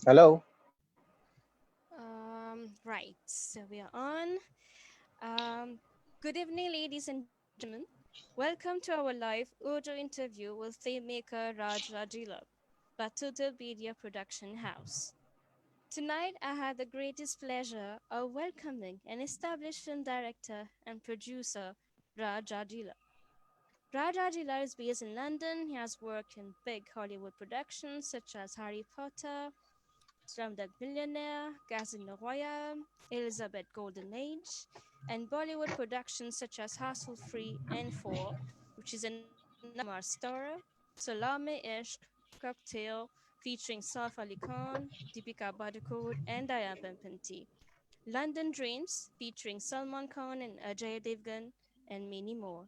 Hello. Right, so we are on. Um, Good evening, ladies and gentlemen. Welcome to our live audio interview with filmmaker Raj Rajilal by Total Media Production House. Tonight, I had the greatest pleasure of welcoming an established film director and producer, Raj Rajilal. Raj Rajilal is based in London. He has worked in big Hollywood productions such as Harry Potter, Slumdog Millionaire, Casino Royale, Elizabeth Golden Age, and Bollywood productions such as Housefull 3 and 4, which is another Kumar story, Salaam-E-Ishq, Cocktail, featuring Saif Ali Khan, Deepika Padukone, and Penty, London Dreams, featuring Salman Khan and Ajay Devgan, and many more.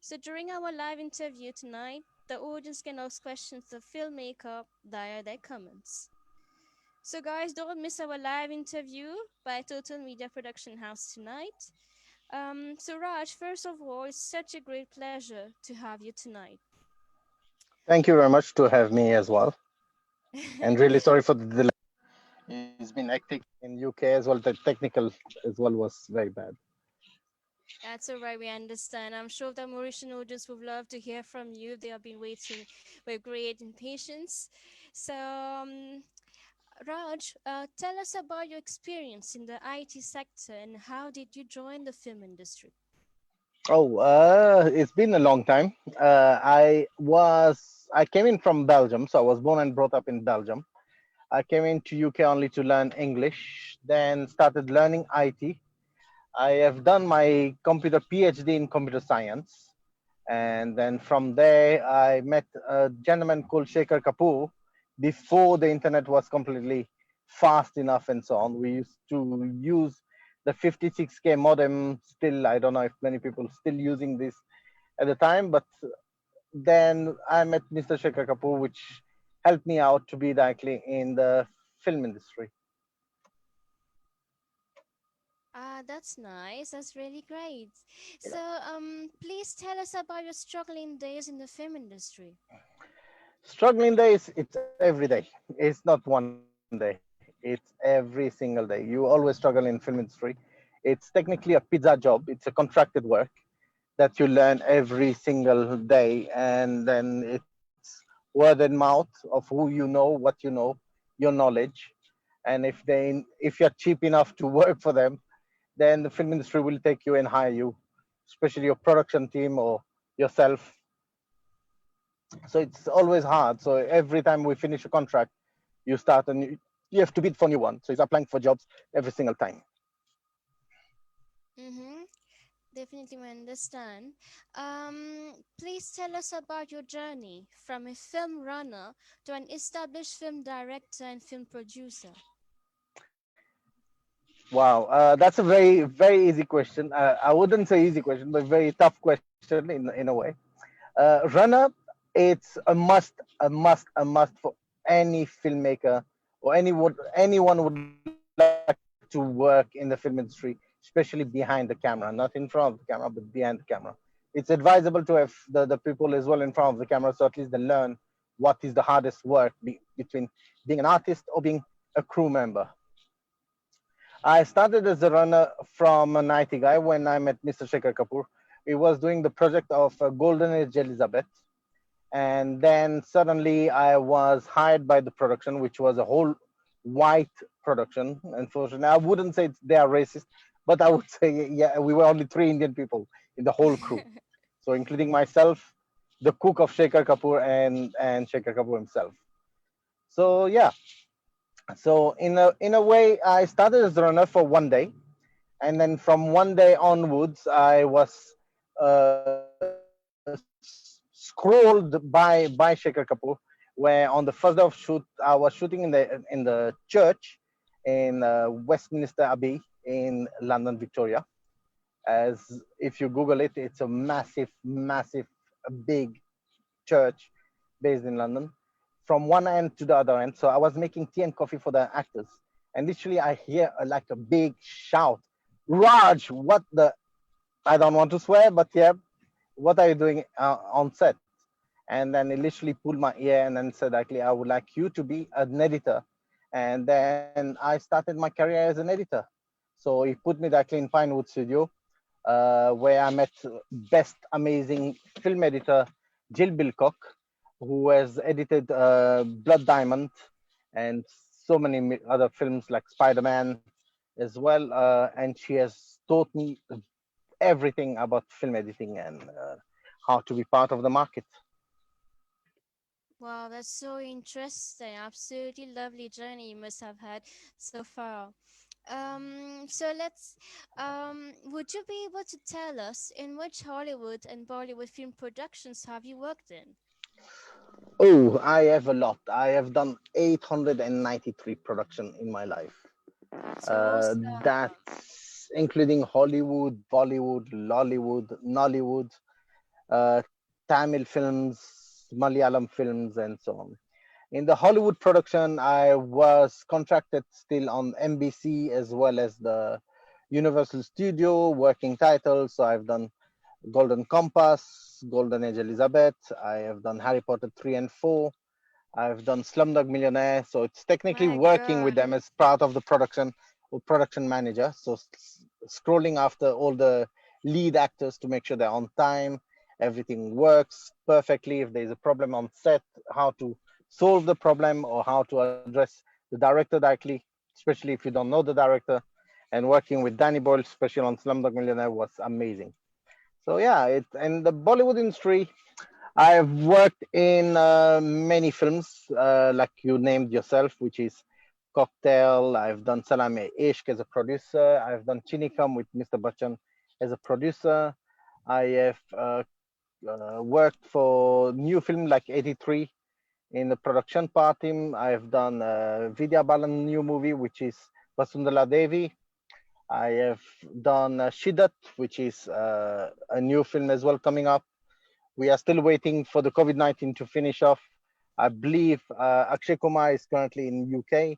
So during our live interview tonight, the audience can ask questions to the filmmaker via their comments. So, guys, don't miss our live interview by Total Media Production House tonight. So, Raj, first of all, it's such a great pleasure to have you tonight. Thank you very much to have me as well. And really sorry for the delay. It's been hectic in UK as well. The technical as well was very bad. That's all right, we understand. I'm sure the Mauritian audience would love to hear from you. They have been waiting with great impatience. So, Raj, tell us about your experience in the IT sector and how did you join the film industry? Oh, it's been a long time. I came in from Belgium, so I was born and brought up in Belgium. I came into UK only to learn English, then started learning IT. I have done my computer PhD in computer science, and then from there I met a gentleman called Shekhar Kapoor. Before the internet was completely fast enough and so on, we used to use the 56K modem. Still, I don't know if many people still using this at the time, but then I met Mr. Shekhar Kapoor, which helped me out to be directly in the film industry. Ah, that's nice. That's really great. So, please tell us about your struggling days in the film industry. Struggling days, it's every day. It's not one day. It's every single day. You always struggle in film industry. It's technically a pizza job. It's a contracted work that you learn every single day, and then it's word and mouth of who you know, what you know, your knowledge. And if you're cheap enough to work for them, then the film industry will take you and hire you, especially your production team or yourself. So it's always hard. So every time we finish a contract, you start and you have to bid for new one. So it's applying for jobs every single time. Mm-hmm. Definitely, we understand. Please tell us about your journey from a film runner to an established film director and film producer. Wow, that's a very very easy question. I wouldn't say easy question, but very tough question in a way. Runner, it's a must for any filmmaker or anyone would like to work in the film industry, especially behind the camera, not in front of the camera, but behind the camera. It's advisable to have the people as well in front of the camera, so at least they learn what is the hardest work between being an artist or being a crew member. I started as a runner from an IT guy when I met Mr. Shekhar Kapoor. He was doing the project of Golden Age Elizabeth, and then suddenly I was hired by the production, which was a whole white production. Unfortunately, I wouldn't say they are racist, but I would say yeah, we were only three Indian people in the whole crew, so including myself, the cook of Shekhar Kapoor, and Shekhar Kapoor himself. So yeah, so in a way, I started as a runner for one day, and then from one day onwards, I was scrolled by Shekhar Kapoor, where on the first day of shoot I was shooting in the church in Westminster Abbey in London, Victoria. As if you Google it, it's a massive, big church based in London, from one end to the other end. So I was making tea and coffee for the actors, and literally I hear like a big shout, "Raj, what the?" I don't want to swear, but yeah, what are you doing on set? And then he literally pulled my ear and then said, actually, I would like you to be an editor and then I started my career as an editor. So he put me directly in Pinewood Studio, where I met best amazing film editor Jill Bilcock, who has edited Blood Diamond and so many other films like Spider-Man as well. And she has taught me everything about film editing and how to be part of the market. Wow, that's so interesting. Absolutely lovely journey you must have had so far. So would you be able to tell us in which Hollywood and Bollywood film productions have you worked in? Oh, I have a lot. I have done 893 production in my life. That's awesome. That's including Hollywood, Bollywood, Lollywood, Nollywood, uh, Tamil films, Malayalam films, and so on. In the Hollywood production, I was contracted still on NBC as well as the Universal Studio working titles. So I've done Golden Compass, Golden Age Elizabeth. I have done Harry Potter 3 and 4. I've done Slumdog Millionaire. So it's technically My working with God. them as part of the production or production manager. So scrolling after all the lead actors to make sure they're on time, everything works perfectly. If there's a problem on set, how to solve the problem or how to address the director directly, especially if you don't know the director. And working with Danny Boyle, especially on Slumdog Millionaire, was amazing. So yeah, it and the Bollywood industry. I've worked in many films, like you named yourself, which is Cocktail. I've done Salaam-E-Ishq as a producer. I've done Chinikam with Mr. Bachchan as a producer. I have worked for new film like 83 in the production part team. I've done Vidya Balan new movie, which is Vasundhala Devi. I have done Shidat, which is a new film as well coming up. We are still waiting for the COVID-19 to finish off. I believe Akshay Kumar is currently in UK,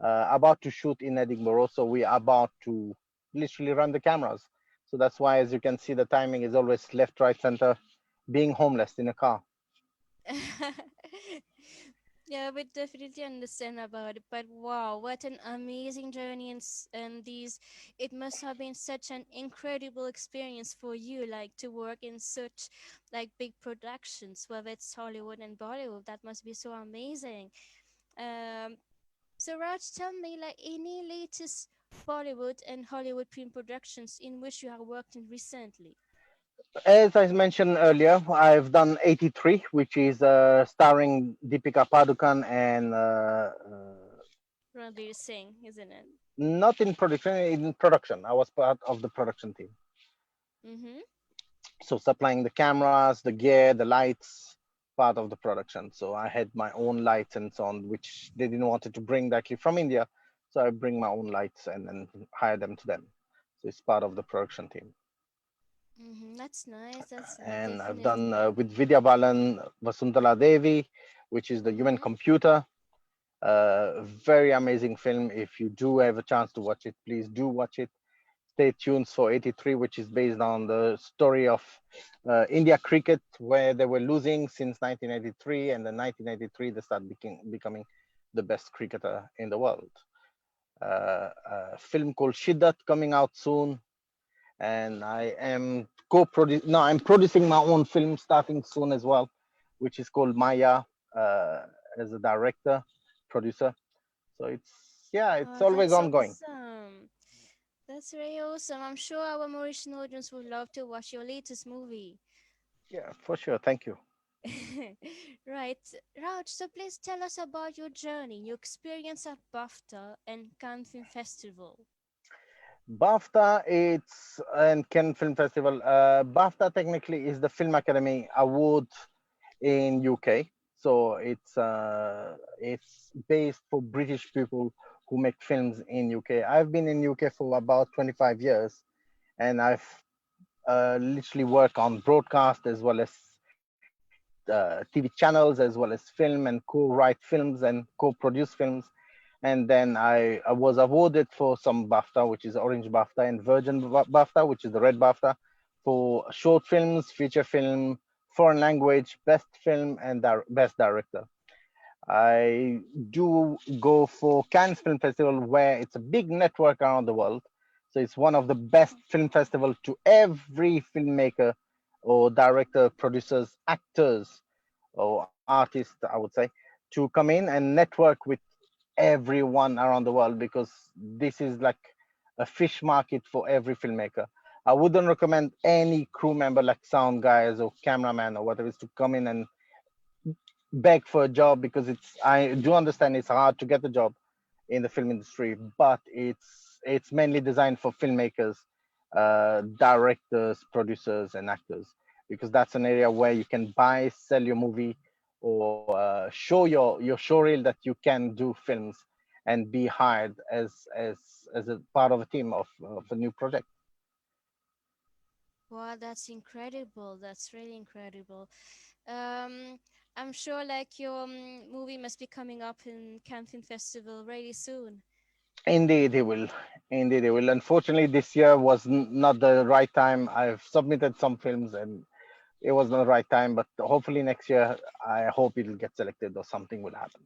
about to shoot in Edinburgh. So we are about to literally run the cameras. So that's why, as you can see, the timing is always left, right, center, being homeless in a car. Yeah, we definitely understand about it. But wow, what an amazing journey and these. It must have been such an incredible experience for you, like to work in such like big productions, whether it's Hollywood and Bollywood. That must be so amazing. Um, so Raj, tell me like any latest Bollywood and Hollywood film productions in which you have worked in recently. As I mentioned earlier, I've done 83, which is starring Deepika Padukone and Ranveer Singh, isn't it? not in production, in production. I was part of the production team. Mm-hmm. So supplying the cameras, the gear, the lights, part of the production. So I had my own lights and so on, which they didn't want it to bring directly from India. So I bring my own lights and then hire them to them. So it's part of the production team. Mm-hmm. That's nice. That's And I've done definitely. with Vidya Balan Vasundhala Devi, which is the human Mm-hmm. computer. Very amazing film. If you do have a chance to watch it, please do watch it. Stay tuned for 83, which is based on the story of India cricket, where they were losing since 1983, and in 1983 they started becoming the best cricketer in the world. A film called Shiddat coming out soon, and I am co-producing. No, I'm producing my own film starting soon as well, which is called Maya, uh, as a director, producer. So it's Oh, always that's ongoing. awesome. That's very awesome. I'm sure our Mauritian audience would love to watch your latest movie. Yeah, for sure. Thank you. Right. Raj, so please tell us about your journey, your experience at BAFTA and Cannes Film Festival. BAFTA, it's and Cannes Film Festival. BAFTA technically is the Film Academy Award in UK. So it's based for British people who make films in UK. I've been in UK for about 25 years, and I've literally worked on broadcast as well as TV channels, as well as film and co-write films and co-produce films. And then I was awarded for some BAFTA, which is Orange BAFTA, and Virgin BAFTA, which is the Red BAFTA, for short films, feature film, foreign language, best film, and best director. I do go for Cannes Film Festival, where it's a big network around the world. So it's one of the best film festival to every filmmaker or director, producers, actors, or artists, I would say, to come in and network with everyone around the world, because this is like a fish market for every filmmaker. I wouldn't recommend any crew member like sound guys or cameraman or whatever is to come in and beg for a job, because I do understand it's hard to get a job in the film industry, but it's mainly designed for filmmakers, directors, producers, and actors, because that's an area where you can buy, sell your movie, or show your show reel that you can do films and be hired as a part of a team of a new project. Wow, that's incredible. That's really incredible. Um, I'm sure like your movie must be coming up in Cannes Film Festival really soon. Indeed, he will. Indeed, he will. Unfortunately, this year was not the right time. I've submitted some films and it was not the right time, but hopefully next year, I hope it'll get selected or something will happen.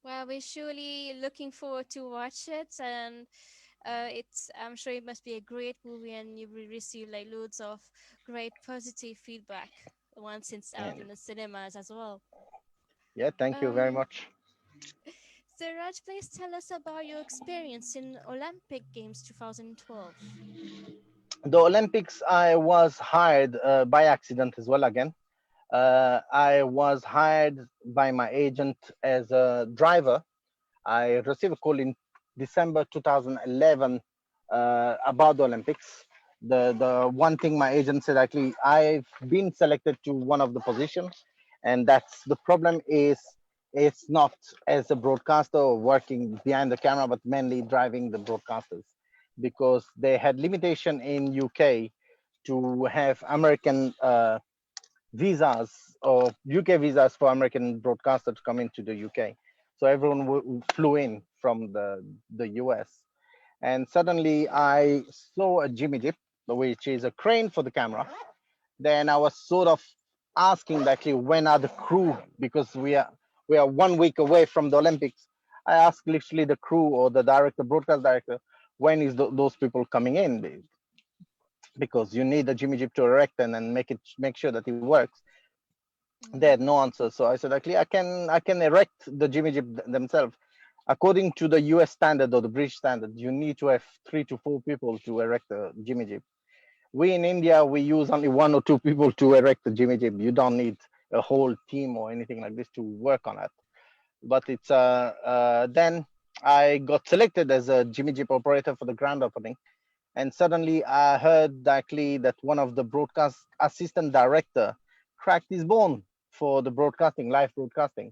Well, we're surely looking forward to watch it, and it's I'm sure it must be a great movie, and you will receive like loads of great positive feedback once it's Yeah, out in the cinemas as well. yeah, thank you very Um, much. so Raj, please tell us about your experience in Olympic Games 2012. The Olympics, I was hired by accident as well again. I was hired by my agent as a driver. I received a call in December 2011 about the Olympics. The one thing my agent said, actually, I've been selected to one of the positions, and that's the problem is it's not as a broadcaster or working behind the camera, but mainly driving the broadcasters, because they had limitation in UK to have American visas or UK visas for American broadcaster to come into the UK. So everyone flew in from the US. And suddenly I saw a Jimmy Jeep, which is a crane for the camera. Then I was sort of asking actually when are the crew, because we are 1 week away from the Olympics. I asked literally the crew or the director, broadcast director, when is those people coming in, because you need the Jimmy Jeep to erect and then make sure that it works. They had Mm-hmm. no answer. So I said, actually, I can erect the Jimmy Jeep themselves. According to the US standard or the British standard, you need to have 3 to 4 people to erect a Jimmy Jeep. We in India, we use only 1 or 2 people to erect the Jimmy Jeep. You don't need a whole team or anything like this to work on it. But it's then I got selected as a Jimmy Jeep operator for the grand opening, and suddenly I heard directly that one of the broadcast assistant director cracked his bone for the broadcasting, live broadcasting.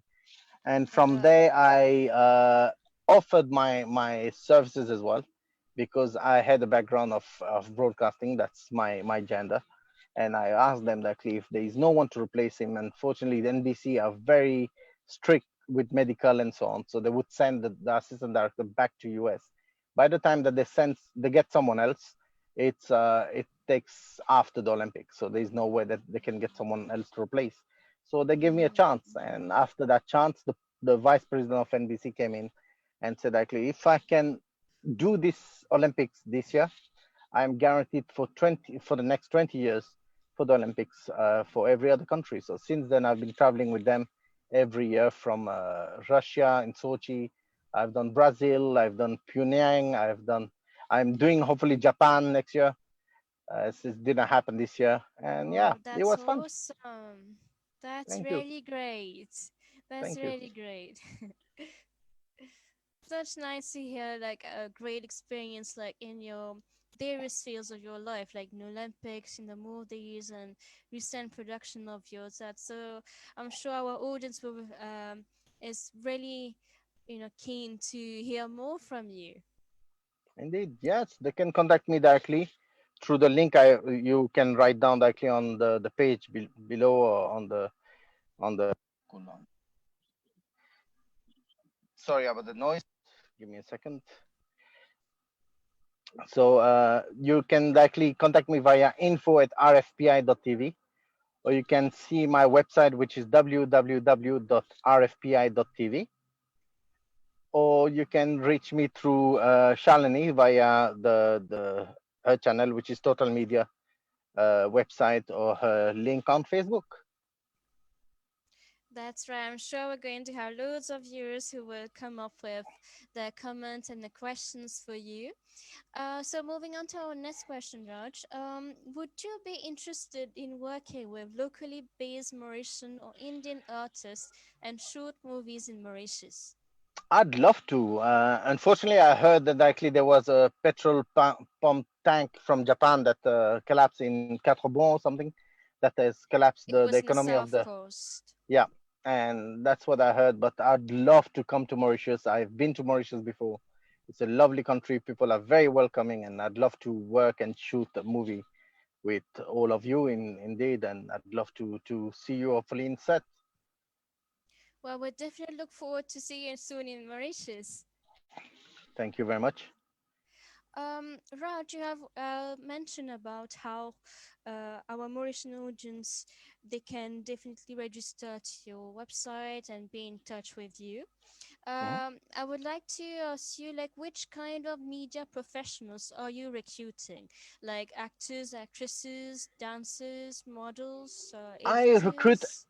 And from Uh, there I offered my services as well, because I had a background of broadcasting. That's my gender. And I asked them that if there is no one to replace him, unfortunately the NBC are very strict with medical and so on, so they would send the assistant director back to US. By the time that they get someone else, it takes after the Olympics, so there's no way that they can get someone else to replace. So they gave me a mm, chance, and after that chance, the vice president of NBC came in and said, actually, if I can do this Olympics this year, I'm guaranteed for the next 20 years for the Olympics for every other country. So since then, I've been traveling with them every year from Russia in Sochi. I've done Brazil. I've done Pyongyang. I'm doing hopefully Japan next year. It didn't happen this year, and yeah, wow, it that's was fun. awesome. That's Thank you, really great. That's thank you. really great. Such nice to hear like a great experience like in your various fields of your life, like in the Olympics, in the movies, and recent production of yours. That so I'm sure our audience will is really keen to hear more from you. Indeed, yes, they can contact me directly through the link. You can write down directly on the page below, or on the. Hold on. Sorry about the noise. Give me a second. So you can directly contact me via info@rfpi.tv, or you can see my website, which is www.rfpi.tv, or you can reach me through Shalini via the her channel, which is Total Media website, or her link on Facebook. That's right. I'm sure we're going to have loads of viewers who will come up with the comments and the questions for you. So moving on to our next question, Raj. Would you be interested in working with locally based Mauritian or Indian artists and shoot movies in Mauritius? I'd love to. Unfortunately, I heard that actually there was a pump tank from Japan that collapsed in Quatre Bons or something, that has collapsed It the was in the economy of South the. Coast. Yeah, and that's what I heard. But I'd love to come to Mauritius. I've been to Mauritius before. It's a lovely country. People are very welcoming, and I'd love to work and shoot a movie with all of you indeed. And I'd love to see you hopefully in set. Well, we definitely look forward to see you soon in Mauritius. Thank you very much. Raj, you have mentioned about how our Mauritian audience they can definitely register to your website and be in touch with you. Mhm. I would like to ask you, like, which kind of media professionals are you recruiting? Like actors, actresses, dancers, models, I recruit editors?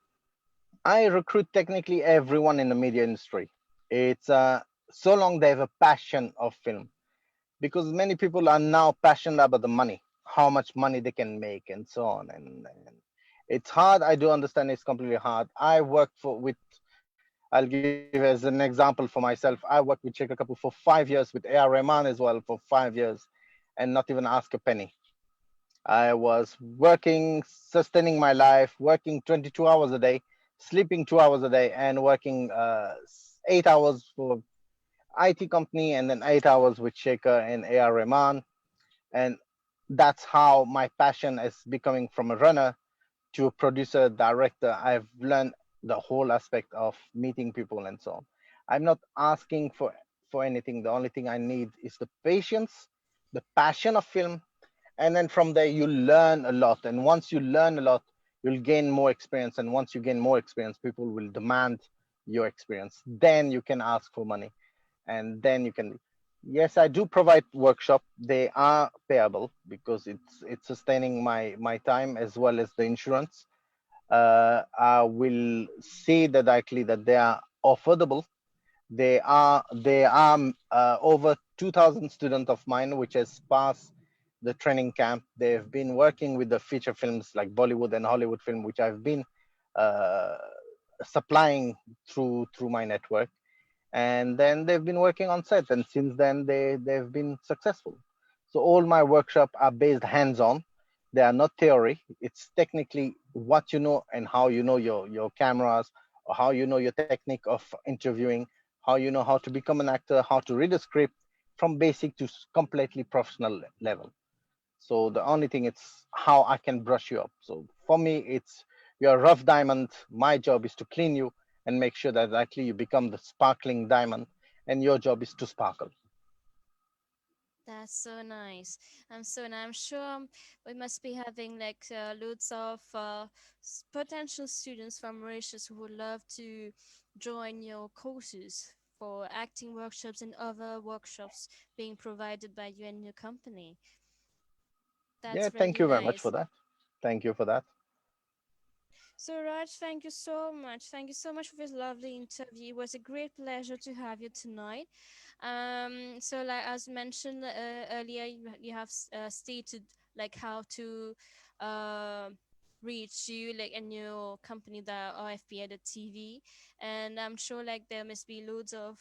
I recruit technically everyone in the media industry. It's so long they have a passion of film, because many people are now passionate about the money, how much money they can make, and so on. And it's hard. I do understand it's completely hard. I work for with. I'll give as an example for myself. I worked with Sheikha Kapoor for 5 years, with A.R. Rahman as well for 5 years, and not even ask a penny. I was working, sustaining my life, working 22 hours a day, sleeping 2 hours a day, and working 8 hours for IT company, and then 8 hours with Shaker and AR Rahman. And that's how my passion is becoming from a runner to a producer, director. I've learned the whole aspect of meeting people and so on. I'm not asking for anything. The only thing I need is the patience, the passion of film, and then from there you learn a lot. And once you learn a lot, you'll gain more experience. And once you gain more experience, people will demand your experience. Then you can ask for money, and then you can. Yes, I do provide workshop. They are payable because it's sustaining my time as well as the insurance. I will say that actually that they are affordable. They are over 2,000 students of mine which has passed the training camp. They've been working with the feature films like Bollywood and Hollywood film, which I've been uh, supplying through my network. And then they've been working on set, and since then they've been successful. So all my workshops are based hands-on. They are not theory. It's technically what you know and how you know your cameras, or how you know your technique of interviewing, how you know how to become an actor, how to read a script from basic to completely professional level. So the only thing it's how I can brush you up. So for me, it's you're a rough diamond. My job is to clean you and make sure that actually you become the sparkling diamond, and your job is to sparkle. That's so nice. I'm sure we must be having like loads of potential students from Mauritius who would love to join your courses for acting workshops and other workshops being provided by you and your company. Yeah, That's thank really you very much for nice. that. Thank you for that. So, Raj, thank you so much. Thank you so much for this lovely interview. It was a great pleasure to have you tonight. So, like as mentioned earlier, you have stated like how to uh, reach you like in your company, the RFP at the TV, and I'm sure like there must be loads of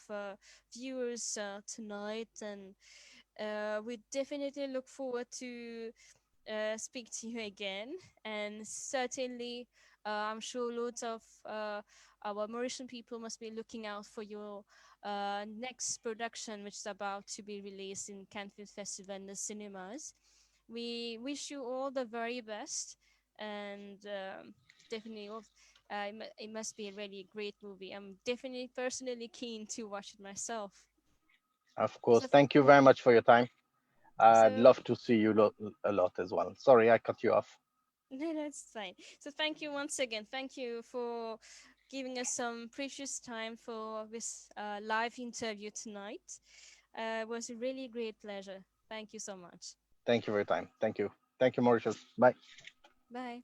viewers tonight, and we definitely look forward to speak to you again. And certainly, I'm sure loads of our Mauritian people must be looking out for your next production, which is about to be released in Cannes Film Festival in the cinemas. We wish you all the very best, and definitely, it must be a really great movie. I'm definitely personally keen to watch it myself. Of So, course. Thank you very much for your time. I'd so love to see you a lot as well. Sorry, I cut you off. No, that's fine. So thank you once again. Thank you for giving us some precious time for this live interview tonight. It was a really great pleasure. Thank you so much. Thank you for your time. Thank you. Thank you, Mauritius. Bye. Bye.